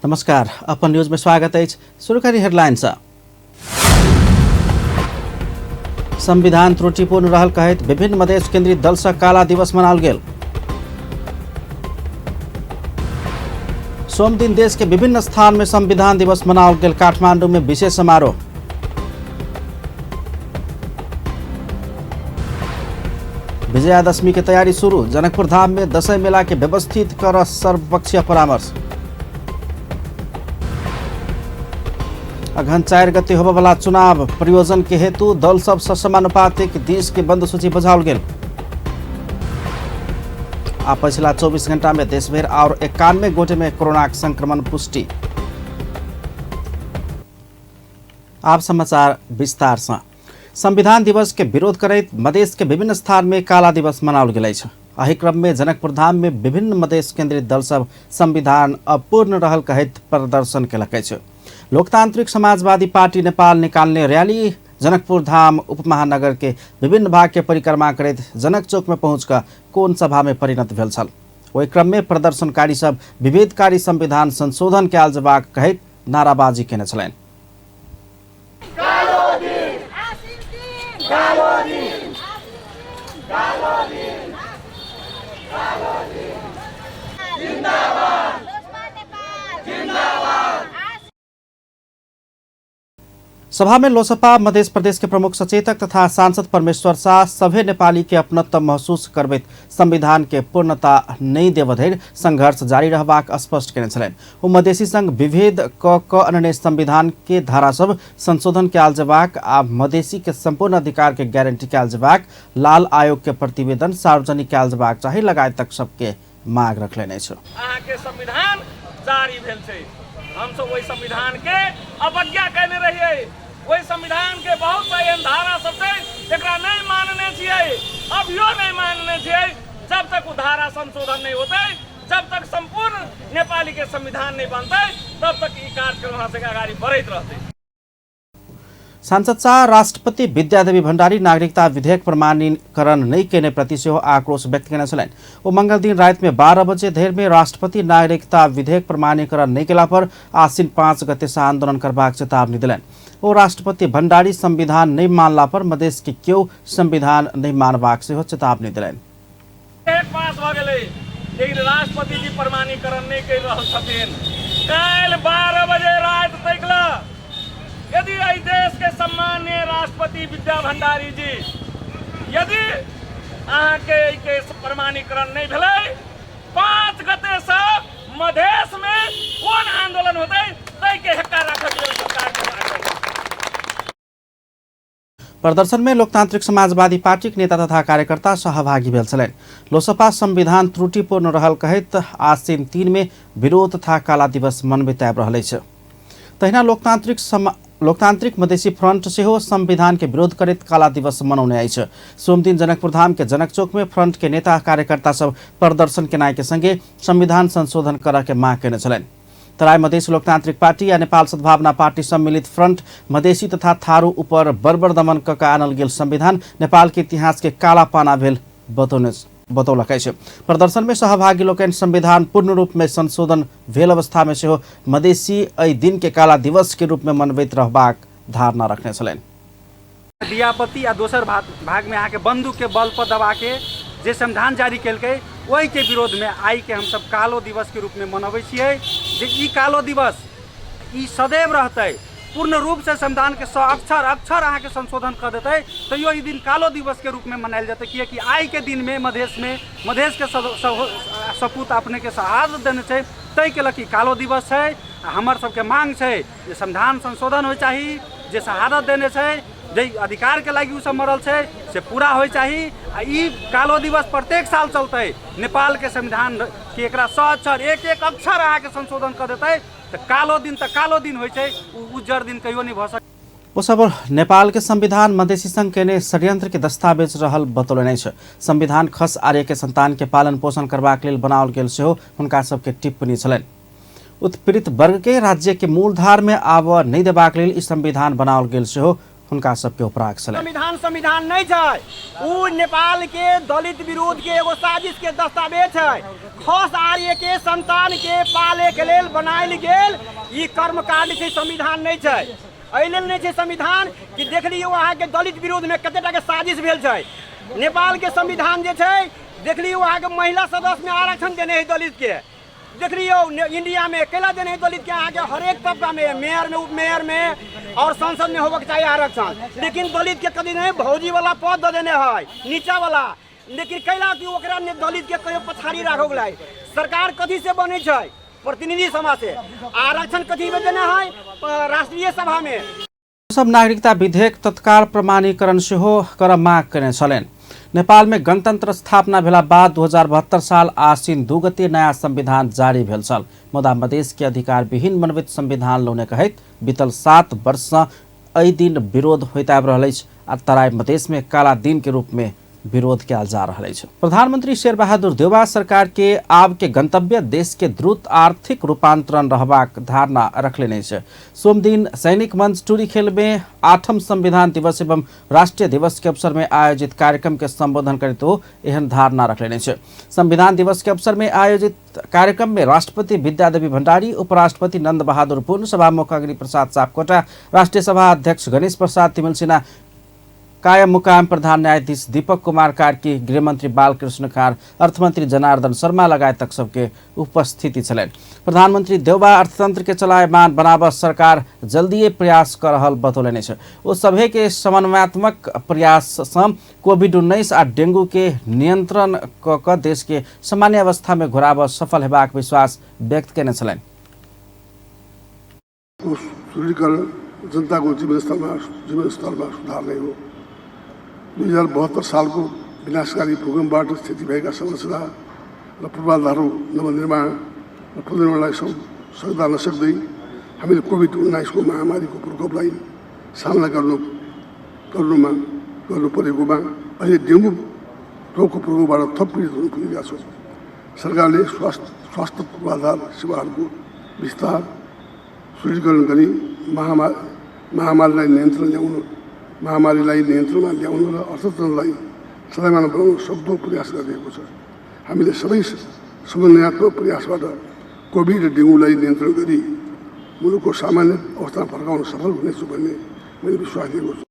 नमस्कार, अपन न्यूज में स्वागत है। शुरू करी हेडलाइंस। संविधान त्रुटिपूर्ण रहल कहैत विभिन्न मधेश केन्द्रित दल से काला दिवस मनाओल गेल। सोम दिन देश के विभिन्न स्थान में संविधान दिवस मनाओल गेल। काठमांडू में विशेष समारोह। विजयादशमी की तैयारी शुरू। जनकपुर धाम में दशैं मेला के व्यवस्थित कर सर्वपक्षीय परामर्श। अगहन 4 गते होबे वाला चुनाव प्रयोजन के हेतु दल सब समानुपातिक देश के बंद सूची बुझाओल गेल। आ पिछला 24 घंटा में देश भर और 91 गोटे में कोरोना संक्रमण पुष्टि। आप समाचार विस्तार से। संविधान दिवस के विरोध करैत मधेश के विभिन्न स्थान में काला दिवस मनाओल गेल अछि। एहि क्रम में जनकपुर धाम में विभिन्न मधेश केन्द्रित दल सब संविधान अपूर्ण रहल कहैत प्रदर्शन केलक अछि। लोकतांत्रिक समाजवादी पार्टी नेपाल निकालने रैली जनकपुर धाम उपमहानगर के विभिन्न भाग के परिक्रमा करैत जनक चौक में पहुंचकर कोन सभा में परिणत भेल छल। ओहि क्रम में प्रदर्शनकारी सब विभेदकारी संविधान संशोधन कयल जेबाक कहैत नाराबाजी केने छलनि। सभा में लोसपा मध्य प्रदेश के प्रमुख सचेतक तथा सांसद परमेश्वर शाह सभे नेपाली के अपनत्व महसूस करबैत संविधान के पूर्णता नहीं देवधरि संघर्ष जारी रहबाक स्पष्ट केने छलनि। ओ मधेसी संघ विभेद क अन्य संविधान के धारा सब संशोधन कयल जेबाक आ मधेसी के संपूर्ण अधिकार के गारंटी कयल जेबाक लाल आयोग के प्रतिवेदन सार्वजनिक कयल जेबाक चाही लगायत तक सबके मांग रखलेने छ। अहाँ के संविधान जारी भेल छै, हम सब वही संविधान के अवज्ञा करने रहिए। वही संविधान के बहुत सा एहन धारा सब छै जेकरा नहीं मानने छियै, अभियो नहीं मानने छियै। जब तक वो धारा संशोधन नहीं होते, जब तक संपूर्ण नेपाली के संविधान नहीं बनते, तब तक ये कार्यक्रम वहां से आगे बढ़ते रहते। सांसद शाह राष्ट्रपति विद्यादेवी भण्डारी नागरिकता विधेयक प्रमाणीकरण नहीं केने प्रति सेहो आक्रोश व्यक्त केने छलनि। ओ मंगल दिन रात में 12 बजे धरि में राष्ट्रपति नागरिकता विधेयक प्रमाणीकरण नहीं केला पर आश्विन 5 गते से आंदोलन करबाक चेतावनी दिलनि। ओ राष्ट्रपति भण्डारी संविधान नहीं मानला पर मधेश के क्यों संविधान नहीं मानबाक सेहो चेतावनी दिलनि। पास भ गेलै लेकिन राष्ट्रपति जी प्रमाणीकरण नहीं कर रहल छथिन। काल्हि 12 बजे रात तक यदि एहि देश के सम्माननीय राष्ट्रपति विद्या भण्डारी जी यदि अहाँ के प्रमाणीकरण नहीं भेलै, 5 गते से मधेश में कोन आंदोलन होते तै के हेक्का राखल गेल सरकार के। प्रदर्शन में लोकतांत्रिक समाजवादी पार्टी के नेता तथा कार्यकर्ता सहभागी भेल छलनि। लोसपा संविधान त्रुटिपूर्ण रहल कहैत आश्विन 3 में विरोध तथा काला दिवस मनबैत आबि रहल अछि। तहिना लोकतांत्रिक मधेसी फ्रंट सेहो संविधान के विरोध करैत काला दिवस मनौने अछि। सोम दिन जनकपुर धाम के जनक चौक में फ्रंट के नेता कार्यकर्ता सब प्रदर्शन केनाइ के संगे संविधान संशोधन करय के मांग केने छलनि। तराई मधेसी लोकतांत्रिक पार्टी या नेपाल सद्भावना पार्टी सम्मिलित फ्रंट मधेसी तथा थारू ऊपर बर्बर दमन क आनल गेल संविधान नेपाल के इतिहास के काला पाना भेल बतौलक अछि। प्रदर्शन में सहभागी लोकनि संविधान पूर्ण रूप में संशोधन भेल अवस्था में सेहो मधेसी एहि दिन के काला दिवस के रूप में मनबैत रहबाक धारणा रखने छलनि। दियापति आ दोसर भाग में अहाँ के बंदूक के बल पर दबा के जे संविधान जारी केलकै ओहि के विरोध में आई के हम सब कालो दिवस के रूप में मनबै छियै। जे ई कालो दिवस ई सदैव रहतै, पूर्ण रूप से संविधान के 100 अक्षर अहाँ के संशोधन कर देते तैयो ई दिन कालो दिवस के रूप में मनायल जेतै। कियाकि आई के दिन में मधेश के सपूत अपने के शहादत देने छै, तै के लकी कालो दिवस है। हमर सबके मांग छै जे संविधान संशोधन हो चाहिए, जे शहादत देने छै, जे अधिकार के लागि उ सब मरल छै से पूरा हो चाहिए। आ ई कालो दिवस प्रत्येक साल चलते। नेपाल के संविधान के एकरा 100 अक्षर एक अक्षर अहाँ के संशोधन कर देते तो कालो दिन होइ छै, उज्जर दिन कहियो नहीं भ सकै। ओ सब नेपाल के संविधान मधेसी संघ केने षड्यंत्र के दस्तावेज रहल बतौलनि अछि। संविधान खस आर्य के संतान के पालन पोषण करबाक लेल बनाओल गेल सेहो हुनका सबके टिप्पणी छलनि। उत्पीड़ित वर्ग के राज्य के मूलधार में आब नहीं देबाक लेल ई संविधान बनाओल गेल सेहो हुनका सबके उपराग छलनि। संविधान नहीं है, उ नेपाल के दलित विरोध के एगो साजिश के दस्तावेज है। खस आर्य के संतान के पाले के लेल बनायल गेल ई कर्मकांड छै, संविधान नहीं है। एहि लेल नहीं है संविधान कि देख लियौ अहाँ के दलित विरोध में कतेटा के साजिश भेल छै। नेपाल के संविधान जे छै देख लियौ अहाँ के महिला सदस्य में आरक्षण देने है दलित के। देख लियो इंडिया में कैला देने है दलित के अहाँ के हरेक तबका में, मेयर में, उप मेयर में और संसद में होबक चाहिए आरक्षण। लेकिन दलित के कभी नहीं भौजी वाला पद दे देने है नीचा वाला। लेकिन कैला कि ओकरा दलित के कहियो पछाड़ी राखो गेलै। सरकार कथी से बने छै? प्रतिनिधि सभा से। आरक्षण कथी में देने है? राष्ट्रीय सभा में। सब नागरिकता विधेयक तत्काल प्रमाणीकरण सेहो कर माग कने छलनि। नेपाल में गणतंत्र स्थापना भेला बाद 2072 साल आश्विन 2 गते नया संविधान जारी भेल छल। मुदा मधेश के अधिकार विहीन मनवित संविधान लौने कहैत बीतल 7 वर्ष एहि दिन विरोध होइत आबि रहल अछि आ तराई मधेश में काला दिन के रूप में विरोध कयल जा रहल अछि। प्रधानमंत्री शेरबहादुर देउवा सरकार के आब के गंतव्य देश के द्रुत आर्थिक रूपांतरण रहबाक धारणा रखले छै। सोम दिन सैनिक मंच टूरीखेल में 8म संविधान दिवस एवं राष्ट्रीय दिवस के अवसर में आयोजित कार्यक्रम के संबोधन करते हो एहन धारणा रखले छै। संविधान दिवस के अवसर में आयोजित कार्यक्रम में राष्ट्रपति विद्यादेवी भण्डारी, उपराष्ट्रपति नंद बहादुर पुन, सभामुख अग्नि प्रसाद सापकोटा, राष्ट्रीय सभा अध्यक्ष गणेश प्रसाद तिमिल सिन्हा, कायम मुकाम प्रधान न्यायाधीश दीपक कुमार कार्की, गृहमंत्री बालकृष्ण खार, अर्थमंत्री जनार्दन शर्मा लगायत सबके उपस्थिति छलनि। प्रधानमंत्री देउवा अर्थतंत्र के चलायमान बनाब सरकार जल्दीए प्रयास कर रहल बतौलनि छै। ओ सभे के समन्वयात्मक प्रयास सँ कोविड-19 आ डेंगू के नियंत्रण क देश के सामान्य अवस्था में घुराब सफल हेबाक विश्वास व्यक्त केने छलनि। जनता को जीवन स्तर में सुधार नहीं हो। 2072 साल को विनाशकारी भूकंपबाट स्थिति भएका संरचना र पूर्वाधारहरू नवनिर्माण र पुनर्निर्माणलाई सक्दा नसक्दै हामीले कोभिड-19 को महामारीको प्रकोपलाई सामना गर्नु परेकोमा अहिले डेंगू रोगको प्रकोपबाट थप पीडित हुन पुगेका छौँ। सरकारले स्वास्थ्य पूर्वाधार सेवाहरूको विस्तार सुदृढीकरण गरी महामारीलाई नियन्त्रणमा ल्याउनु र अर्थतन्त्रलाई चलायमान बनाउन सक्दो प्रयास गरिरहेको छ। हामीले सबै समन्वयात्मक प्रयासबाट कोभिड र डेंगूलाई नियन्त्रण गरी मुलुकको सामान्य अवस्थामा फर्काउन सफल हुनेछु भन्ने मैले विश्वास दिएको छु।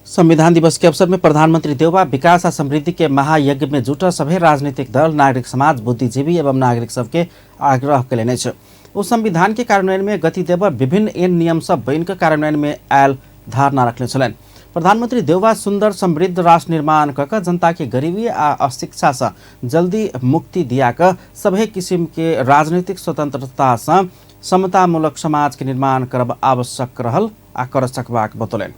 संविधान दिवस के अवसर में प्रधानमंत्री देउवा विकास और समृद्धि के महायज्ञ में जुटा सभी राजनीतिक दल, नागरिक समाज, बुद्धिजीवी एवं नागरिक सबके आग्रह कयलनि छै। ओ संविधान के कार्यान्वयन में गति देब विभिन्न एन नियम सब बन के कार्यान्वयन में आयल धारणा रखले छलनि। प्रधानमंत्री देउवा सुंदर समृद्ध राष्ट्र निर्माण कऽ जनता के गरीबी आ अशिक्षा से जल्दी मुक्ति दिया क सभी किस्म के राजनीतिक स्वतंत्रता से समतामूलक समाज के निर्माण करब आवश्यक रहल आ कर सकबाक बतौलनि।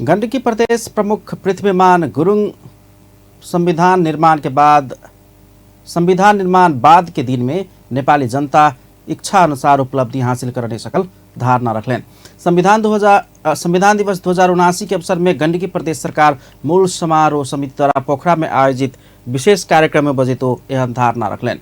गण्डकी प्रदेश प्रमुख पृथ्वीमान गुरुङ संविधान निर्माण बाद के दिन में नेपाली जनता इच्छा अनुसार उपलब्धि हासिल कर नहीं सकल धारणा रखलें। संविधान दिवस 2079 के अवसर में गण्डकी प्रदेश सरकार मूल समारोह समिति द्वारा पोखरा में आयोजित विशेष कार्यक्रम में बजितो एहन धारणा रखलें।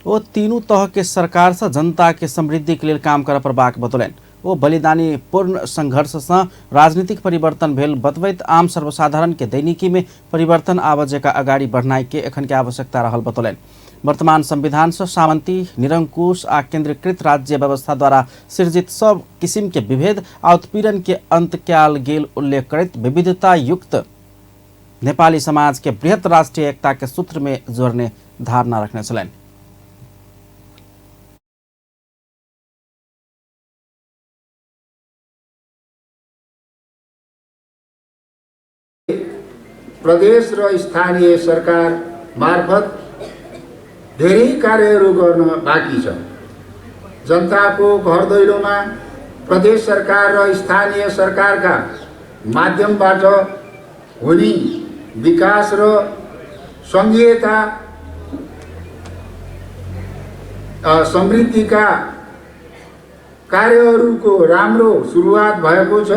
वो तीनों तह के सरकार से जनता के समृद्धि के लिए काम कर प्रबाक बतौलें। वो बलिदानी पूर्ण संघर्ष से राजनीतिक परिवर्तन भेल बतबैत आम सर्वसाधारण के दैनिकी में परिवर्तन आवाजे का अगाडि बढ़नाई के एखन के आवश्यकता रहल बतौलें। वर्तमान संविधान से सामंती, निरंकुश आ केंद्रीकृत राज्य व्यवस्था द्वारा सृजित सब किस्म के विभेद आ उत्पीड़न के अंत कयल गेल उल्लेख करैत विविधता युक्त नेपाली समाज के बृहत राष्ट्रीय एकता के सूत्र में जोड़ने धारणा रखने छलनि। प्रदेश र स्थानीय सरकार मार्फत धेरै कार्यहरू गर्न बाँकी छ। जनताको घर दैलोमा प्रदेश सरकार र स्थानीय सरकारका माध्यमबाट हुने विकास र सङ्घीयता समृद्धिका कार्यहरूको राम्रो सुरुवात भएको छ।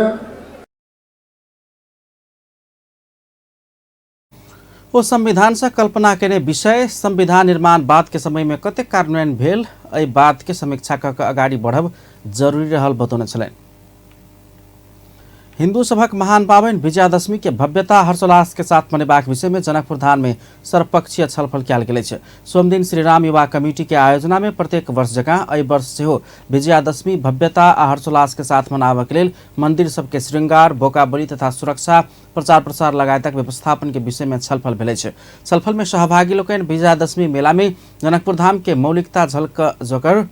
ओ संविधान से कल्पना केने विषय संविधान निर्माण बाद के समय में कते कार्यान्वयन भेल एहि बात के समीक्षा क अगाडि बढ़ब जरूरी रहल बतौने छलैन। हिन्दू सभक महान पावन विजयादशमी के भव्यता हर्षोल्लास के साथ मनेबाक विषय में जनकपुर धाम में सर्वपक्षीय छलफल कयल गेल छै। सोम दिन श्रीराम युवा कमिटी के आयोजना में प्रत्येक वर्ष जकाँ एहि वर्ष सेहो विजयादशमी भव्यता आ हर्षोल्लास के साथ मनाबक लेल मंदिर सबके श्रृंगार, बोकाबली तथा सुरक्षा, प्रचार प्रसार लगायतक व्यवस्थापन के विषय में छलफल भेल छै। छलफल में सहभागी लोकनि विजयादशमी मेला में जनकपुर धाम के मौलिकता झलक जोकर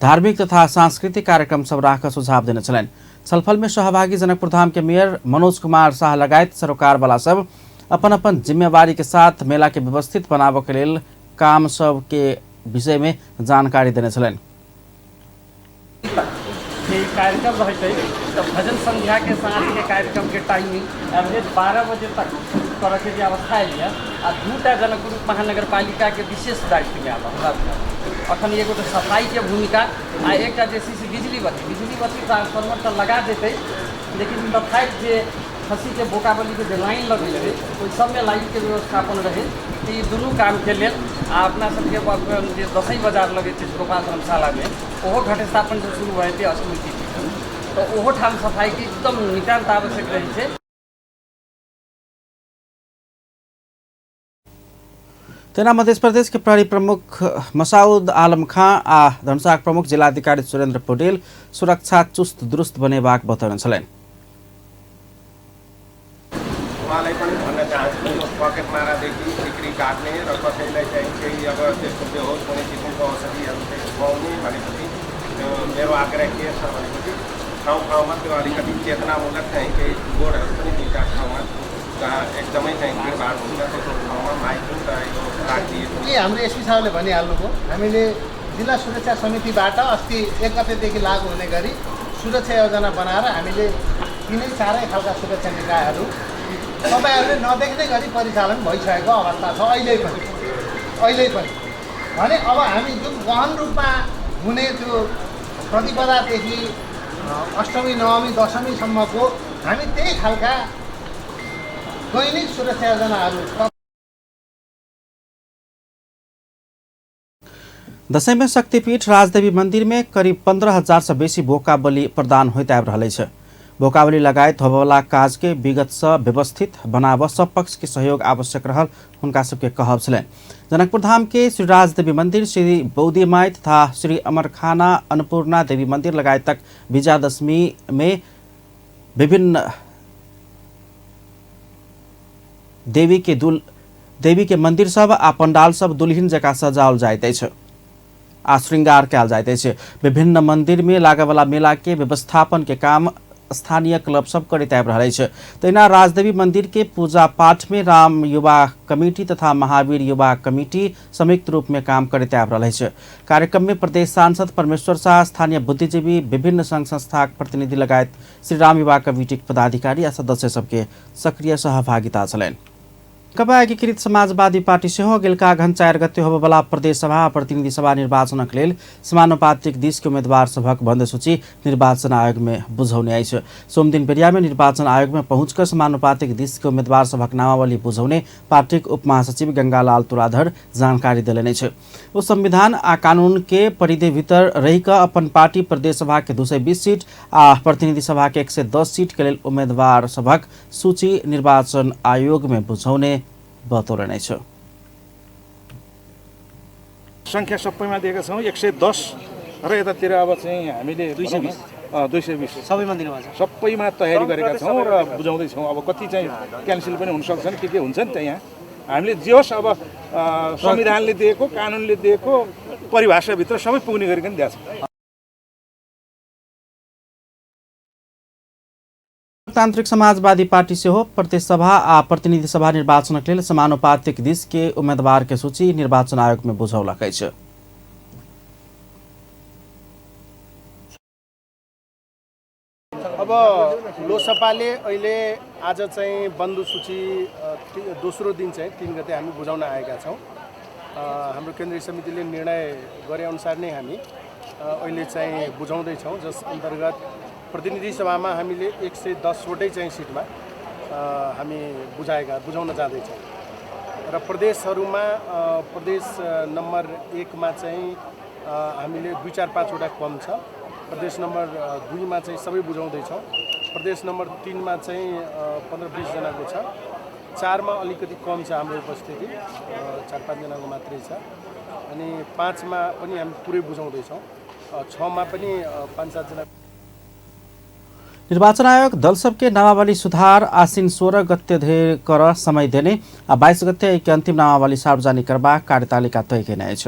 धार्मिक तथा सांस्कृतिक कार्यक्रम सब राख सुझाव देने छलैन। छलफल में सहभागी जनकपुर धाम के मेयर मनोज कुमार शाह लगायत सरोकार वाला सब अपन अपन जिम्मेवारी के साथ मेला के व्यवस्थित बनाबे के लेल काम सब के विषय में जानकारी देने छलैन। कार्यक्रम रहते तो भजन संध्या के साथ के कार्यक्रम के टाइमिंग एवरेज 12 बजे तक करे के व्यवस्था है। आ 2टा जनकपुर महानगर पालिका के विशेष दायित्व में आवा अखन एगो तो सफाई के भूमिका आ एक बिजली बत्ती ट्रांसफार्मर तो लगा देते, लेकिन बफाइट जे खसी के बोकाबली के जो लाइन लगे रहे ओहि सब में लाइट के व्यवस्थापन रहे। तो ये दुनू काम के लेल अपना सबके दसई बाजार लगे गोपाल धर्मशाला में ओहो घटस्थापन से शुरू होते अष्टमी तिथि, तो ओहो ठाम सफाई के एकदम नितान्त आवश्यक रही है। तेना मध्य प्रदेश के प्रहरी प्रमुख मसाउद आलम खां आ धनुषाक प्रमुख जिलाधिकारी सुरेन्द्र पौडेल सुरक्षा चुस्त दुरुस्त बनेबाक बताउनु छलैन। उहाँलाई पनि भन्न चाहन्छु यो पकेट मारादेखि बिक्री काट्ने र कसैलाई चाहिँ केही अब त्यस्तो बेहोस हुने किसिमको औषधिहरू चाहिँ खुवाउने भनेपछि मेरो आग्रह के छ भनेपछि ठाउँ ठाउँमा त्यो अलिकति चेतनामूलक चाहिँ केही बोर्डहरू पनि 2टा ठाउँमा जहाँ एकदमै चाहिँ भिडभाड हुन्छ त्यस्तो ठाउँमा माइकिङ यो राखिदिएको। के हाम्रो एसपी साहबले भनिहाल्नुभयो, हामीले जिल्ला सुरक्षा समितिबाट अस्ति 1 गतेदेखि लागू हुने गरी सुरक्षा योजना बनाएर हामीले 3-4 खालका सुरक्षा निकायहरू तपाईँहरूले नदेख्ने गरी परिचालन भइसकेको अवस्था छ अहिले पनि। भने अब हामी जुन गहन रूपमा हुने त्यो प्रतिपदादेखि अष्टमी, नवमी, दशमीसम्मको हामी त्यही खालका दैनिक सुरक्षा योजनाहरू। दशैं में शक्तिपीठ राजदेवी मंदिर में करीब 15,000 से बेसी बोकाबली प्रदान होइत आबि रहल छै। बोकाबली लगायत होबवला काज के विगत से व्यवस्थित बनाब सब पक्ष के सहयोग आवश्यक रहल हुनका सबके कहब छलैन। जनकपुर धाम के श्री राजदेवी मंदिर, श्री बौद्धी माई तथा श्री अमरखाना अन्नपूर्णा देवी मंदिर लगायत तक विजयादशमी में विभिन्न देवी के मंदिर सब आ पंडाल सब दुल्हिन जका सजाओल जाइत अछि आ श्रृंगार कयल जाइत अछि। विभिन्न मंदिर में लागेवाला मेला के व्यवस्थापन के काम स्थानीय क्लब सब करैत आबि रहल अछि। तहिना राजदेवी मंदिर के पूजा पाठ में राम युवा कमिटी तथा महावीर युवा कमिटी संयुक्त रूप में काम करैत आबि रहल अछि। कार्यक्रम में प्रदेश सांसद परमेश्वर शाह, स्थानीय बुद्धिजीवी, विभिन्न संघ संस्थाक प्रतिनिधि लगायत श्री राम युवा कमिटी पदाधिकारी आ सदस्य सबके सक्रिय सहभागिता छलैन। नेकपा एकीकृत समाजवादी पार्टी सेहो गेलका अघन 4 गते होबवला प्रदेश सभा आ प्रतिनिधि सभा निर्वाचनक लेल समानुपातिक दिश के उम्मीदवार सभक बंद सूची निर्वाचन आयोग में बुझौने अछि। सोम दिन बेरिया में निर्वाचन आयोग में पहुंचकर समानुपातिक दिश के उम्मीदवार सभक नामावली बुझौने पार्टीक उप महासचिव गंगालाल तुलाधर जानकारी देलनि अछि। ओ संविधान आ कानून के परिधि भीतर रहि कऽ अपन पार्टी प्रदेश सभा के 220 सीट आ प्रतिनिधि सभा के 110 सीट के लेल उम्मीदवार सभक सूची निर्वाचन आयोग में बुझौने बतौलनि छ। संख्या सबैमा दिएका छौँ 110 र यतातिर अब चाहिँ हामीले 220 सबैमा तयारी गरेका छौँ र बुझाउँदै छौँ। अब कति चाहिँ क्यान्सल पनि हुन सक्छन्, के हुन्छ नि त यहाँ हामीले जे होस् अब संविधानले दिएको, कानुनले दिएको परिभाषाभित्र सबै पुग्ने गरिकन दिएको छ। लोकतान्त्रिक समाजवादी पार्टी से हो प्रदेश सभा आ प्रतिनिधि सभा निर्वाचन के लिए समानुपातिक दिश के उम्मीदवार के सूची निर्वाचन आयोग में बुझौलक अछि। अब लोकसभाले अहिले आज चाहिँ बन्द सूची दोस्रो दिन चाहिँ 3 गते हामी बुझाउन आएका छौँ। हाम्रो केन्द्रीय समितिले निर्णय गरे अनुसार नै हामी अहिले चाहिँ बुझाउँदैछौँ, जस अन्तर्गत प्रतिनिधि सभामा हामीले 110 वटै चाहिँ सिटमा हामी बुझाउन जाँदैछौँ र प्रदेशहरूमा प्रदेश नम्बर 1 मा चाहिँ हामीले 2-4-5 वटा कम छ। प्रदेश नम्बर 2 मा चाहिँ सबै बुझाउँदैछौँ। प्रदेश नम्बर 3 मा चाहिँ 15-20 जनाको छ। 4 मा अलिकति कम छ हाम्रो उपस्थिति, 4-5 जनाको मात्रै छ। अनि 5 मा पनि हामी पुरै बुझाउँदैछौँ। 6 मा पनि 5-7 जना। निर्वाचन आयोग दल सबके नामावली सुधार आसिन 16 गते धरि कर समय देने आ 22 गते के अंतिम नामावली सार्वजनिक करबा कार्यतालिका तय केने छ।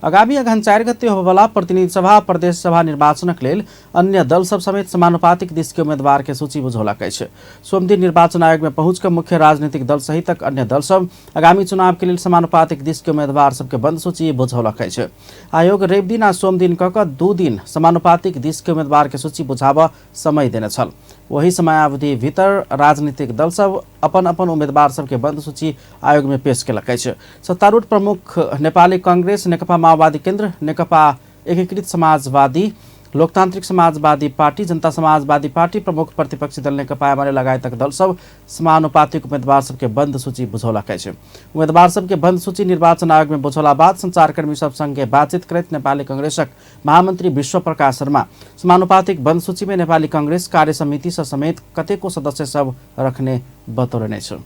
आगामी अगहन 4 गते होबला प्रतिनिधि सभा प्रदेश सभा निर्वाचनक लेल अन्य दल सब समेत समानुपातिक दिश के उम्मीदवार के सूची बुझौलक अछि। सोमदिन निर्वाचन आयोग में पहुंचकर मुख्य राजनीतिक दल सहितक अन्य दल सब आगामी चुनाव के लेल समानुपातिक दिश के उम्मीदवार सबके बंद सूची बुझौलक अछि। आयोग रवि दिन आ सोम दिन कऽ 2 दिन समानुपातिक दिश के उम्मीदवार के सूची बुझाब समय देने छल। वही समयावधि भीतर राजनीतिक दल सब अपन अपन उम्मीदवार सबके बंद सूची आयोग में पेश केलक अछि। सत्तारूढ़ प्रमुख नेपाली कांग्रेस, नेकपा माओवादी केन्द्र, नेकपा एकीकृत समाजवादी, लोकतान्त्रिक समाजवादी पार्टी, जनता समाजवादी पार्टी, प्रमुख प्रतिपक्षी दल नेकपा एमाले लगायतक दल सब समानुपातिक उम्मीदवार सबके बंद सूची बुझौलक अछि। उम्मीदवार सबके बंद सूची निर्वाचन आयोग में बुझौला बाद संचारकर्मी सब संगे बातचीत करैत नेपाली कांग्रेसक महामन्त्री विश्व प्रकाश शर्मा समानुपातिक बंद सूची में नेपाली कांग्रेस कार्य समिति समेत कतेको सदस्य सब रखने बतौलने छ।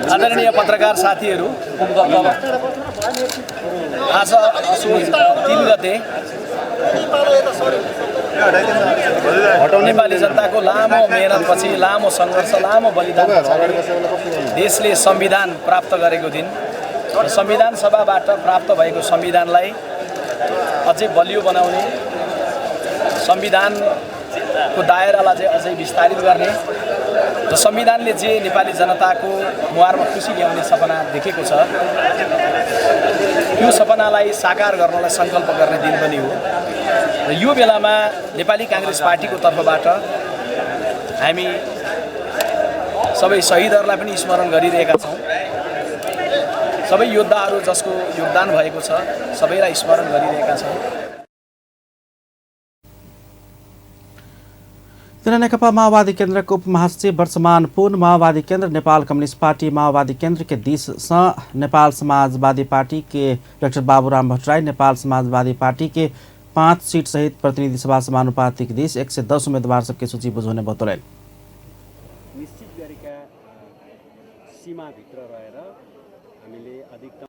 आदरणीय पत्रकार साथीहरू, आज असोज 3 गते नेपाली जनताको लामो मेहनतपछि, लामो सङ्घर्ष, लामो बलिदान देशले संविधान प्राप्त गरेको दिन र संविधान सभाबाट प्राप्त भएको संविधानलाई अझै बलियो बनाउने, संविधानको दायरालाई चाहिँ अझै विस्तारित गर्ने र संविधानले जे नेपाली जनताको मुहारमा खुसी ल्याउने सपना देखेको छ त्यो सपनालाई साकार गर्नलाई सङ्कल्प गर्ने दिन पनि हो। र यो बेलामा नेपाली कांग्रेस पार्टीको तर्फबाट हामी सबै शहीदहरूलाई पनि स्मरण गरिरहेका छौँ। सबै योद्धाहरू जसको योगदान भएको छ सबैलाई स्मरण गरिरहेका छौँ। नेकपा माओवादी केन्द्र के उप महासचिव वर्तमान पूर्ण माओवादी केन्द्र, नेपाल कम्युनिस्ट पार्टी माओवादी केन्द्र के दिश से नेपाल समाजवादी पार्टी के डाक्टर बाबूराम भट्टराई, नेपाल समाजवादी पार्टी के 5 सीट सहित प्रतिनिधि सभा समानुपातिक दिश 110 उम्मीदवार सबके सूची बुझाउने बतौलैन। निश्चित गरेका सीमाभित्र रहेर हामीले अधिकतम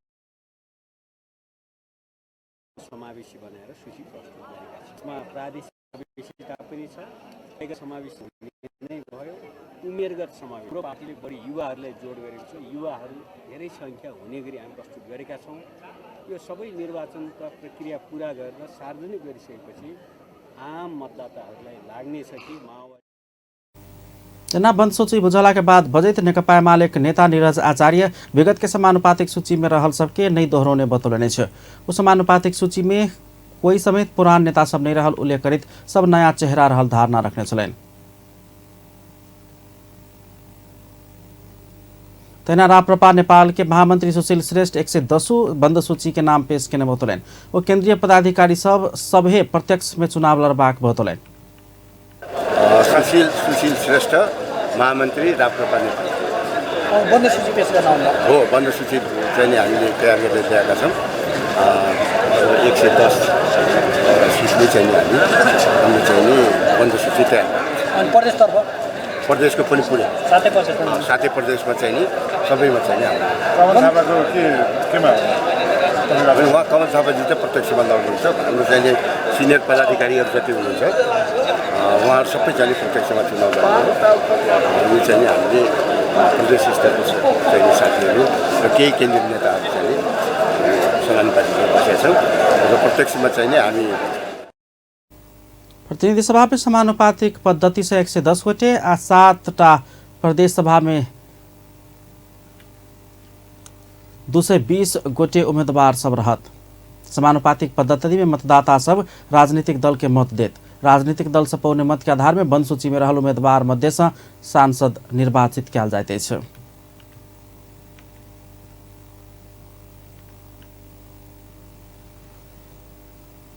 समावेशी बनाएर सूची प्रस्तुत गरेका छौँ। यसमा प्रादेशिक समावेशिता पनि छ, समावेश नै भयो, उमेरगत समावेश। हाम्रो पार्टीले बढी युवाहरूलाई जोड गरेको छ, युवाहरू धेरै सङ्ख्या हुने गरी हामी प्रस्तुत गरेका छौँ। यो सबै निर्वाचनका प्रक्रिया पुरा गरेर सार्वजनिक गरिसकेपछि आम मतदाताहरूलाई लाग्नेछ कि माओवादी जना बंद सूची बुझला के बाद बजैत नेकपा एमाले के नेता नीरज आचार्य विगत के समानुपातिक सूची में रहल सबके नहीं दोहराउने बतौलने छ। उस समानुपातिक सूची में कोई समेत पुरान नेता सब नहीं रहल उल्लेख करित सब नया चेहरा रहल धारणा रखने छलैन। तेना राप्रपा नेपाल के महामंत्री सुशील श्रेष्ठ 110 बंद सूची के नाम पेश केने बतौलैन। वो केंद्रीय पदाधिकारी सब सभे प्रत्यक्ष में चुनाव लड़बाक बतौलैन। सुशील श्रेष्ठ महामन्त्री राप्रपा नेपाल बन्द सूची पेश गर्न हो। बन्द सूची चाहिँ हामीले तयार गरेर ल्याएका छौँ। 110 सिटले चाहिँ हामी चाहिँ बन्द सूची तयार अनि प्रदेशतर्फ प्रदेशको पनि पुरै सातै प्रदेशमा चाहिँ नि सबैमा चाहिँ उहाँ कमल थापाजी चाहिँ प्रत्यक्षमा लड्नुहुन्छ। हाम्रो चाहिँ सिनियर पदाधिकारीहरू जति हुनुहुन्छ उहाँहरू सबै चाहिँ प्रत्यक्षमा चुनाव लड्नुहुन्छ। यो चाहिँ हामीले प्रदेश स्तरको चाहिँ साथीहरू र केही केन्द्रीय नेताहरू चाहिँ समानुपातिकमा बसेका छौँ र प्रत्यक्षमा चाहिँ हामी प्रतिनिधि सभा में समानुपातिक पद्धति से 110 गोटे आ 7टा प्रदेश सभा में 220 गोटे उम्मीदवार सब रहत। समानुपातिक पद्धति में मतदाता सब राजनीतिक दल के मत देत। राजनीतिक दल सब पौने मत के आधार में बंद सूची में रहल उम्मीदवार मध्य से सांसद निर्वाचित कयल जाइत अछि।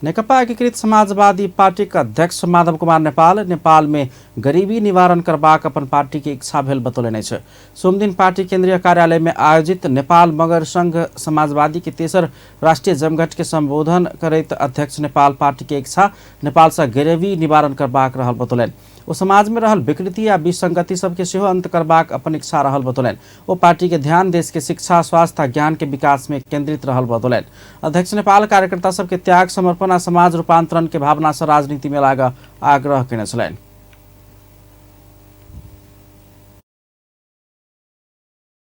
नेकपा एकीकृत समाजवादी पार्टी का अध्यक्ष माधव कुमार नेपाल में गरीबी निवारण करबाक अपन पार्टी की इच्छा भेल बतौलनि अछि। सोमदिन पार्टी केंद्रीय कार्यालय में आयोजित नेपाल मगर संघ समाजवादी के तेसर राष्ट्रीय जमघट के संबोधन करैत अध्यक्ष नेपाल पार्टी के इच्छा नेपाल से गरीबी निवारण करबाक रहल बतौलनि। ओ समाज में रहल विकृति या विसंगति सबके सेहो अंत करबाक अपन इच्छा रहल बतौलनि। ओ पार्टी के ध्यान देश के शिक्षा, स्वास्थ्य, ज्ञान के विकास में केंद्रित रहल बतौलनि। अध्यक्ष नेपाल कार्यकर्ता सबके त्याग, समर्पण आ समाज रूपांतरण के भावना से राजनीति में लाग आग्रह केने छलनि।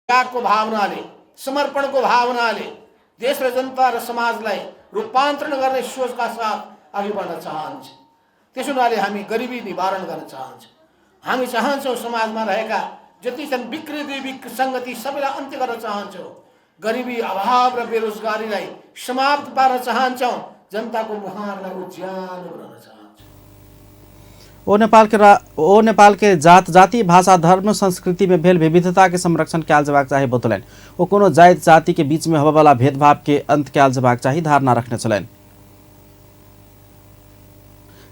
त्यागको भावनाले, समर्पणको भावनाले देश र जनता र समाजलाई रूपान्तरण गर्ने सोचका साथ अघि बढ्न चाहन्छ। त्यसो हुनाले हामी गरिबी निवारण गर्न चाहन्छौँ। हामी चाहन्छौँ समाजमा रहेका जति छन् विकृति, विसङ्गति सबैलाई अन्त्य गर्न चाहन्छौँ। गरिबी, अभाव र बेरोजगारीलाई समाप्त पार्न चाहन्छौँ। जनताको मुहारलाई उज्यालो बनाउन चाहन्छौँ। ओ नेपाल के जात, जाति, भाषा, धर्म, संस्कृति में भेल विविधता के संरक्षण कयल जेबाक चाही बतौलनि। ओ कोनो जाति जाति के बीच में होबय वाला भेदभाव के अंत कयल जेबाक चाही धारणा रखने छलनि।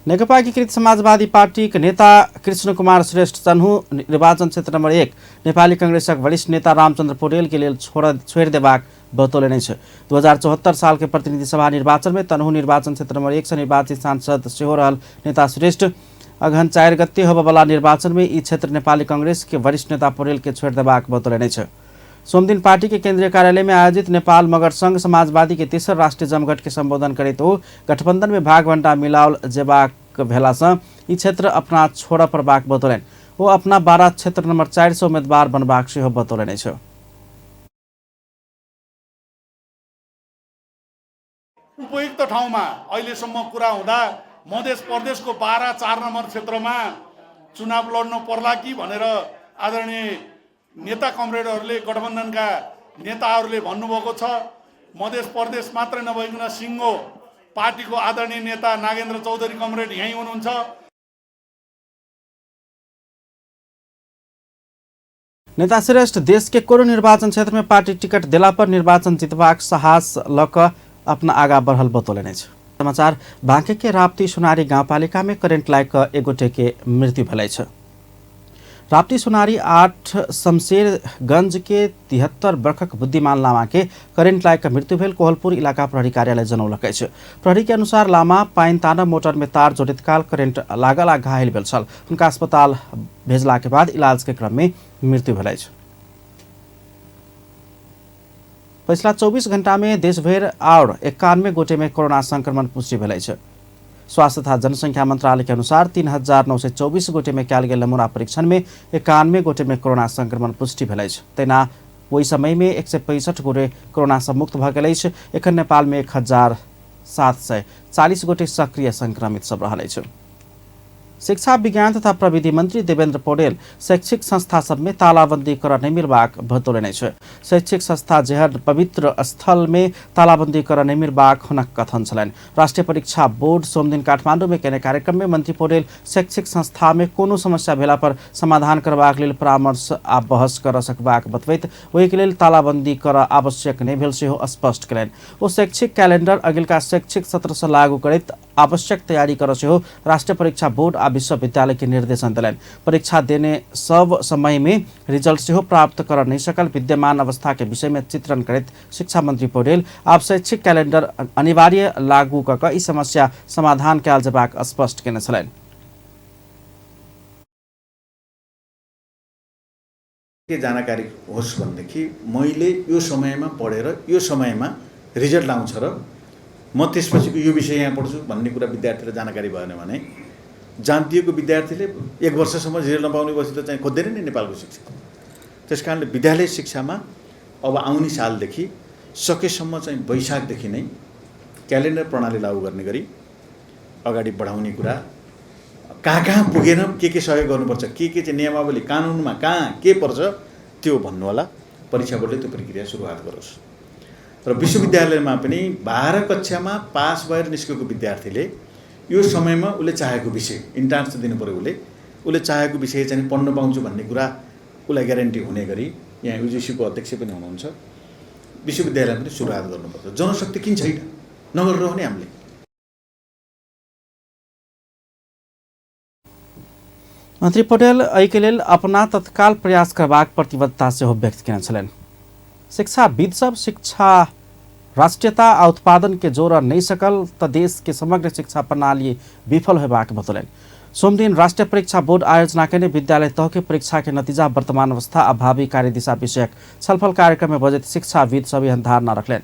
नेकपा एकीकृत समाजवादी पार्टी के नेता कृष्ण कुमार श्रेष्ठ चन्हु निर्वाचन क्षेत्र नंबर 1 नेपाली कांग्रेसक वरिष्ठ नेता रामचंद्र पौडेल के लेल छोड़ देबाक बतौलनि अछि। 2074 साल के प्रतिनिधि सभा निर्वाचन में तन्हु निर्वाचन क्षेत्र नंबर 1 से निर्वाचित सांसद सेहो रहल नेता श्रेष्ठ अगहन 4 गते होबय वाला निर्वाचन में ई क्षेत्र नेपाली कांग्रेस के वरिष्ठ नेता पौडेल के छोड़ देबाक बतौलनि अछि। सोमदिन पार्टी के केंद्रीय कार्यालय में आयोजित नेपाल मगर संघ समाजवादी के तेसर राष्ट्रीय जमघट के संबोधन करैत ओ गठबंधन में भाग भण्डा मिलाओल जेबाक भेला से ई क्षेत्र अपना छोड़ पड़बाक बतौलनि। ओ अपना 12 क्षेत्र नंबर 4 से उम्मीदवार बनबाक सेहो बतौलनि अछि। उपयुक्त ठाउँमा अहिलेसम्म कुरा हुँदा मधेस प्रदेशको 12 नम्बर क्षेत्रमा चुनाव लड्नु पर्ला कि भनेर आदरणीय नेता कमरेडहरूले, गठबन्धनका नेताहरूले भन्नुभएको छ। मधेस प्रदेश मात्र नभइकन सिङ्गो पार्टीको आदरणीय नेता नागेन्द्र चौधरी कमरेड यहीँ हुनुहुन्छ। नेता श्रेष्ठ देश के कोनो निर्वाचन क्षेत्र में पार्टी टिकट देला पर निर्वाचन जितबाक साहस लक अपना आगा बढ़ल बतौलनि अछि। समाचार बांके के राप्ती सोनारी गाउँपालिका में करेन्ट लाग एगोटे के मृत्यु भेलै छ। राप्ती सोनारी 8 शमशेरगंज के 73 वर्षक बुद्धिमान लामा के करेन्ट लाग मृत्यु भेल कोहलपुर इलाका प्रहरी कार्यालय जनौलक अछि। प्रहरी के अनुसार लामा पाइन ताना मोटर में तार जोड़ित काल करेन्ट लागल आ घायल भेल छल। उनका अस्पताल भेजला के बाद इलाज के क्रम में मृत्यु भेल अछि। पिछला 24 घंटा में देश भर और 91 गोटे में कोरोना संक्रमण पुष्टि भेल अछि। स्वास्थ्य तथा जनसंख्या मंत्रालय के अनुसार 3924 गोटे में कयल गेल नमूना परीक्षण में 91 गोटे में कोरोना संक्रमण पुष्टि भेल अछि। तेना ओहि समय में 165 गोटे कोरोना से मुक्त भ गेल अछि। एखन नेपाल में 1740 गोटे सक्रिय संक्रमित सब रहल अछि। शिक्षा, विज्ञान तथा प्रविधि मंत्री देवेन्द्र पौडेल शैक्षिक संस्था सब में तालाबंदी कर नहीं मिलबाक बतौलनि अछि। शैक्षिक संस्था जेहन पवित्र स्थल में तालाबंदी कर नहीं मिलबाक हुनक कथन छलनि। राष्ट्रीय परीक्षा बोर्ड सोमदिन काठमांडू में केने कार्यक्रम में मंत्री पौडेल शैक्षिक संस्था में कोनो समस्या भेला पर समाधान करबाक लेल परामर्श आ बहस कर सकबाक बतबैत ओहि के लेल तालाबंदी कर आवश्यक नहीं भेल सेहो स्पष्ट कयलनि। ओ शैक्षिक कैलेंडर अगिलका शैक्षिक सत्र से लागू करैत आवश्यक तैयारी कर सेहो राष्ट्रीय परीक्षा बोर्ड आ विश्वविद्यालय के निर्देशन दिलनि। परीक्षा देने सब समय में रिजल्ट सेहो प्राप्त कर नहीं सकल विद्यमान अवस्था के विषय में चित्रण करैत शिक्षा मंत्री पौडेल आप शैक्षिक कैलेंडर अनिवार्य लागू कऽ ई समस्या समाधान कयल जेबाक स्पष्ट केने छलनि। के जानकारी होस् भनेदेखि मैले यो समयमा पढेर यो समयमा रिजल्ट आउँछ र म त्यसपछिको यो विषय यहाँ पढ्छु भन्ने कुरा विद्यार्थीलाई जानकारी भएन भने जान्तिएको विद्यार्थीले 1 वर्षसम्म रिजल्ट नपाउने बसी त चाहिँ खोज्दैन नि नेपालको शिक्षा। त्यसकारणले विद्यालय शिक्षामा अब आउने सालदेखि सकेसम्म चाहिँ वैशाखदेखि नै क्यालेन्डर प्रणाली लागू गर्ने गरी अगाडि बढाउने कुरा, कहाँ पुगेन के सहयोग गर्नुपर्छ, के चाहिँ नियमावली कानुनमा कहाँ के पर्छ त्यो भन्नु होला। परीक्षा बोर्डले त्यो प्रक्रिया सुरुवात गरोस् र विश्वविद्यालयमा पनि 12 कक्षामा पास भएर निस्केको विद्यार्थीले यो समयमा उसले चाहेको विषय इन्ट्रान्स दिनु पऱ्यो उसले चाहेको विषय चाहिँ पढ्न पाउँछु भन्ने कुरा उसलाई ग्यारेन्टी हुने गरी यहाँ युजिसीको अध्यक्ष पनि हुनुहुन्छ, विश्वविद्यालय पनि सुरुवात गर्नुपर्छ। जनशक्ति किन छैन नगरेर हो नि हामीले। मन्त्री पटेल एहिके लेल अपना तत्काल प्रयास करबाक प्रतिबद्धता सेहो व्यक्त केने छलनि। शिक्षाविद सब शिक्षा राष्ट्रीयता आ उत्पादन के जोड़ नहीं सकल त देश के समग्र शिक्षा प्रणाली विफल होबाक बतौलनि। सोमदिन राष्ट्रीय परीक्षा बोर्ड आयोजना केने विद्यालय तह के परीक्षा के नतीजा वर्तमान अवस्था आ भावी कार्यदिशा विषयक छलफल कार्यक्रम में बजट शिक्षाविद सब यह धारणा रखलनि।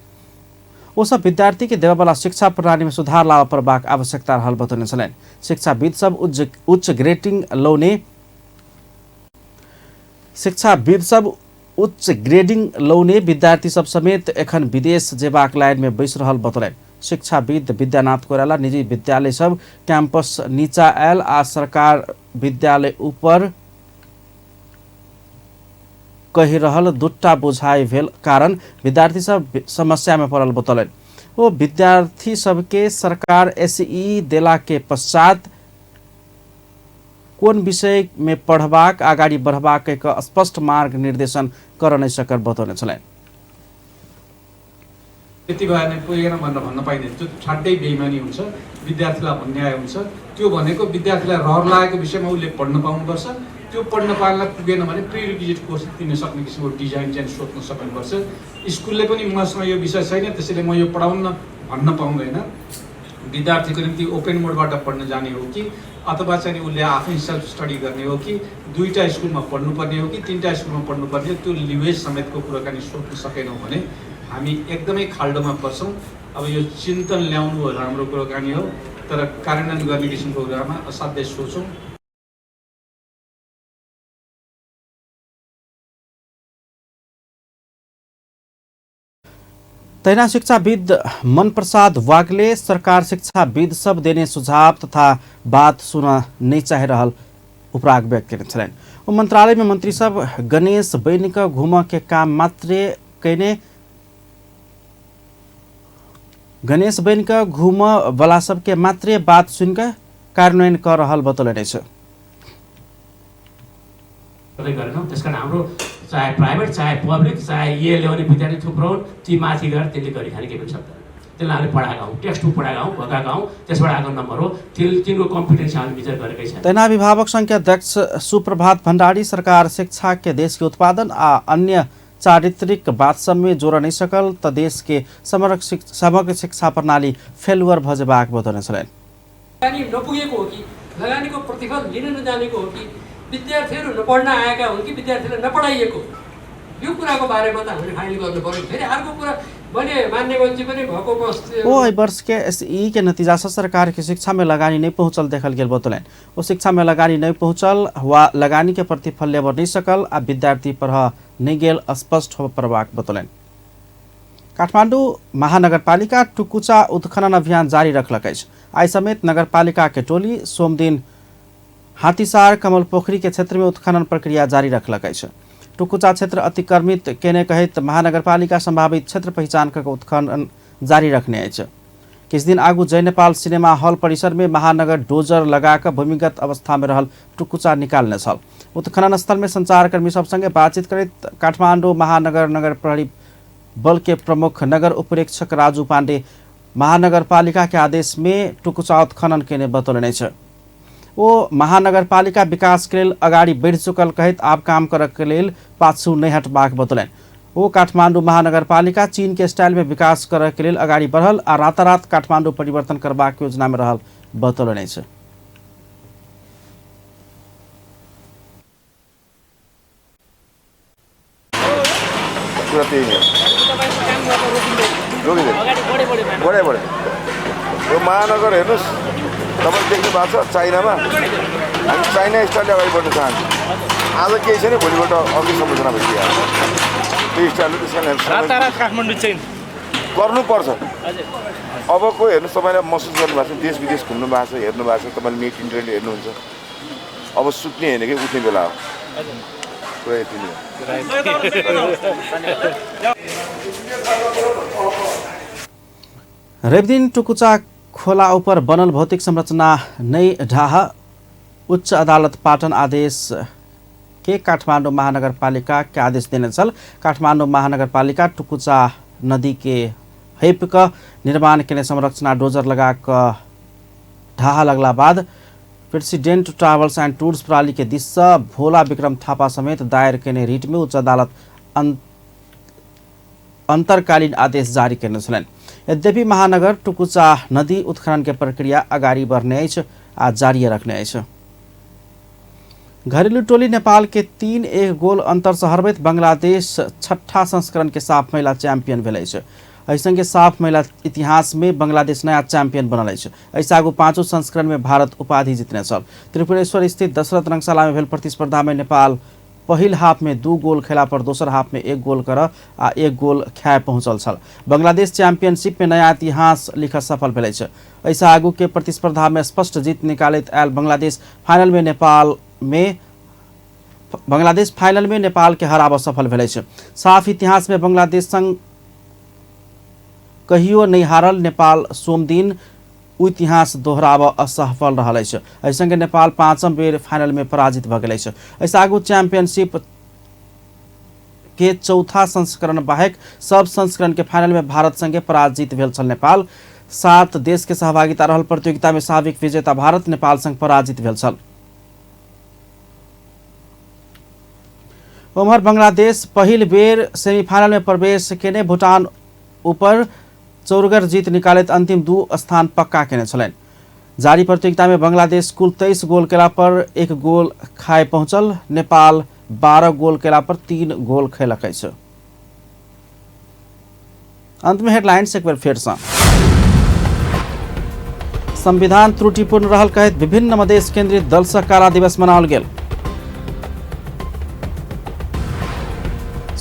वो सब विद्यार्थी के देवावाला शिक्षा प्रणाली में सुधार लावा परबाक आवश्यकता रहल बतौने छलनि। शिक्षाविद सब उच्च ग्रेडिंग लौने विद्यार्थी सब समेत एखन विदेश जेबाक लाइन में बैस रहल बतौलनि। शिक्षाविद विद्यानाथ कोइराला निजी विद्यालय सब कैंपस नीचा आयल आ सरकार विद्यालय ऊपर कहि रहल दुट्टा बुझाई भेल कारण विद्यार्थी सब समस्या में पड़ल बतौलनि। वो विद्यार्थी सबके सरकार एसई देला के पश्चात कोन विषय में पढ़बाक आगाड़ी बढ़बाक एक स्पष्ट मार्ग निर्देशन कर नै सकल बतौने छलनि। त्यति भएर पुगेन भनेर भन्न पाइने त्यो छाड्दै बेइमानी हुन्छ, विद्यार्थीलाई भन्याय हुन्छ। त्यो भनेको विद्यार्थीलाई रहर लागेको विषयमा उसले पढ्न पाउनुपर्छ। त्यो पढ्न पाउनलाई पुगेन भने प्री रिक्विजिट कोर्स दिन सक्ने किसिमको डिजाइन चाहिँ सोच्न सक्नुपर्छ। स्कुलले पनि मसँग यो विषय छैन त्यसैले म यो पढाउन भन्न पाउँदैन। विद्यार्थीको निम्ति ओपन मोडबाट पढ्न जाने हो कि अथवा चाहिँ उसले आफै सेल्फ स्टडी गर्ने हो कि दुईटा स्कुलमा पढ्नुपर्ने हो कि तीनटा स्कुलमा पढ्नुपर्ने हो, त्यो लिवेज समेतको कुराकानी सोच्न सकेनौँ भने हामी एकदमै खाल्डोमा पर्छौँ। अब यो चिन्तन ल्याउनु राम्रो कुराकानी हो, तर कार्यान्वयन गर्ने किसिमको कुरामा असाध्यै सोचौँ। तैना शिक्षाविद मन प्रसाद वाग्ले सरकार शिक्षाविद सब देने सुझाव तथा बात सुन नहीं चाह रहल उपराग व्यक्त केने छलनि। वो मंत्रालय में मंत्री सब गणेश बैनिक घूम के काम मात्रे कैने गणेश बैनिक घूम वाला सबके मात्रे बात सुनकर कार्यान्वयन कर रहल बतौलनि छ। त्यस कारण हाम्रो चाहे प्राइभेट चाहे पब्लिक चाहे ये ल्याउने विद्यार्थी थुप्रो ती माथि गएर त्यसले गरिखाने के पनि सक्दैन। त्यसलाई हामीले पढाएका हौँ, टेक्स्ट बुक पढाएका हौँ, भएका हौँ, त्यसबाट आएको नम्बर हो। तिनको कम्पिटेन्सी हामीले विचार गरेकै छौँ। तैना अभिभावक संघ के अध्यक्ष सुप्रभात भण्डारी सरकार शिक्षा के देश के उत्पादन आ अन्य चारित्रिक बात सब में जोड़ नहीं सकल त देश के समग्र शिक्षा प्रणाली फेलुअर भजेबाक बतौने छलनि। लगानी नपुगेको हो कि लगानीको प्रतिफल लिन नजानेको हो कि विद्यार्थीहरू नपढ्न आएका हुन् कि विद्यार्थीलाई नपढाइएको, यो कुराको बारेमा त हामीले फाइनल गर्नु पर्यो। फेरि अर्को कुरा भने मान्य मान्छे पनि भएको बस्छ। वो वर्ष के एसई के नतीजा से सरकार की शिक्षा में लगानी नहीं पहुंचल देखल गेल बतौलनि। वो शिक्षा में लगानी नहीं पहुंचल वा लगानी के प्रतिफल लेबर नहीं सकल आ विद्यार्थी पढ़ नहीं गेल स्पष्ट हो परबाक बतौलनि। काठमाडौँ महानगरपालिका टुकुचा उत्खनन अभियान जारी रखलक अछि। आई समेत नगरपालिका के टोली सोमदिन हाथीसार कमल पोखरी के क्षेत्र में उत्खनन प्रक्रिया जारी रखलक अछि। टुकुचा क्षेत्र अतिक्रमित केने कहित महानगरपालिका संभावित क्षेत्र पहचान कर उत्खनन जारी रखने अछि। किस दिन आगू जय नेपाल सिनेमा हॉल परिसर में महानगर डोजर लगाकर भूमिगत अवस्था में रहल टुकुचा निकालने छल। उत्खनन स्थल में संचारकर्मी सब संगे बातचीत करत काठमाडौँ महानगर नगर प्रहरी बल के प्रमुख नगर उपरीक्षक राजू पांडे महानगरपालिका के आदेश में टुकुचा उत्खनन केने बतौलनि छ। वो महानगरपालिका विकास के लेल अगाडि बढ़ चुकल कहित आप काम करे के लेल पाछू नहीं हटबाक बतौलनि। वो काठमाडौँ महानगरपालिका चीन के स्टाइल में विकास करे के लेल अगाडि बढ़ल आ रातारात काठमाडौँ परिवर्तन करबाक योजना में रहल बतौलनि छ। महानगर हेर्नुहोस्, तपाईँ देख्नु भएको छ चाइनामा हामी चाइना स्टाइलले अगाडि बढ्न चाहन्छौँ। आज केही छैन, भोलिबाट अघि सम्झना भइसक्यो। त्यो स्टाइलले त्यसैले काठमाडौँ चाहिँ गर्नुपर्छ। अबको हेर्नुहोस्, तपाईँले महसुस गर्नुभएको छ, देश विदेश घुम्नु भएको छ, हेर्नु भएको छ, तपाईँले मेक इन्डियाले हेर्नुहुन्छ। अब सुत्ने होइन कि उठ्ने बेला हो। रेवदिन टुकुचा खोला ऊपर बनल भौतिक संरचना नै ढाह उच्च अदालत पाटन आदेश के काठमाडौँ महानगरपालिका के आदेश देने छल। काठमाडौँ महानगरपालिका टुकुचा नदी के हैपक निर्माण के संरचना डोजर लगा ढाहा लगला बाद प्रेसिडेंट ट्राभल्स एंड टूर्स प्रणाली के दिशा भोला विक्रम थापा समेत दायर केने रिट में उच्च अदालत अंतरकालीन आदेश जारी करने छन्। यद्यपि महानगर टुकुचा नदी उत्खनन के प्रक्रिया अगाडि बढ्ने आ जारी रखने। घरेलू टोली नेपाल के 3-1 गोल अंतर से हरबैत बांग्लादेश छठा संस्करण के साफ महिला चैंपियन भेल। ऐसंगे साफ महिला इतिहास में बांग्लादेश नया चैंपियन बनल। ऐसा आगू 5 संस्करण में भारत उपाधि जीतने छल। त्रिपुरेश्वर स्थित दशरथ रंगशाला में भेल प्रतिस्पर्धा में नेपाल पहिल हाफ में 2 गोल खेला पर दोसर हाफ में 1 गोल कर आ 1 गोल खाए पहुंचल छल। बांग्लादेश चैंपियनशिप में नया इतिहास लिखा सफल भेल। ऐसा आगू के प्रतिस्पर्धा में स्पष्ट जीत निकालत आयल बांग्लादेश फाइनल में नेपाल के हराब सफल भेल। साफ इतिहास में बांग्लादेश संग कहियो नहीं हारल नेपाल सोम दिन इतिहास दोहराब असफल रहल। ऐसंगे नेपाल 5म बेर फाइनल में पराजित भ गेल। ऐसा आगू चैंपियनशिप के चौथा संस्करण बाहेक सब संस्करण के फाइनल में भारत संगे पराजित भेल छल। नेपाल 7 देश के सहभागिता रहल प्रतियोगिता में स्वाभाविक विजेता भारत नेपाल संग पराजित भेल छल। उमहर बांग्लादेश पहिल बेर सेमीफाइनल में प्रवेश केने भूटान ऊपर चौरगर जीत निकालत अंतिम 2 स्थान पक्का केने छलैन। जारी प्रतियोगिता में बांग्लादेश कुल 23 गोल केला पर 1 गोल खाए पहुंचल। नेपाल 12 गोल केला पर 3 गोल खेलक। अंत में हेडलाइंस एक बार फिर से। संविधान त्रुटिपूर्ण रहल कहत विभिन्न मधेश केंद्रित दल से काला दिवस मनाओल गेल।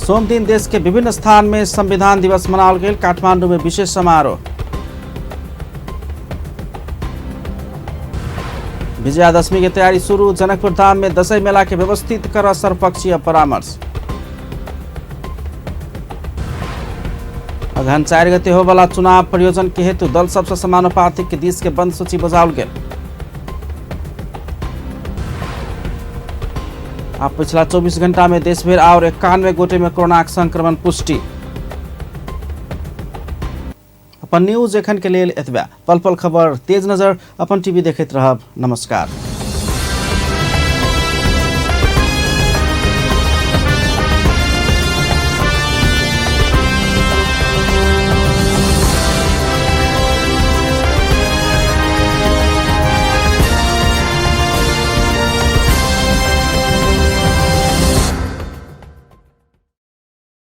सोम दिन देश के विभिन्न स्थान में संविधान दिवस मनाओल गेल। काठमांडू में विशेष समारोह। विजयादशमी की तैयारी शुरू। जनकपुर धाम में दशैं मेला के व्यवस्थित कर सर्वपक्षीय परामर्श। अगहन 4 गते हो वाला चुनाव प्रयोजन के हेतु दल सबसे समानुपातिक के दिश के बंद सूची बजाओल गेल। अब पिछला 24 घंटा में देश भर और 91 गोटे में कोरोना संक्रमण पुष्टि। अपन न्यूज एखन के लेल एतबा। पल पल खबर तेज नजर अपन टीवी देखैत रहब। नमस्कार।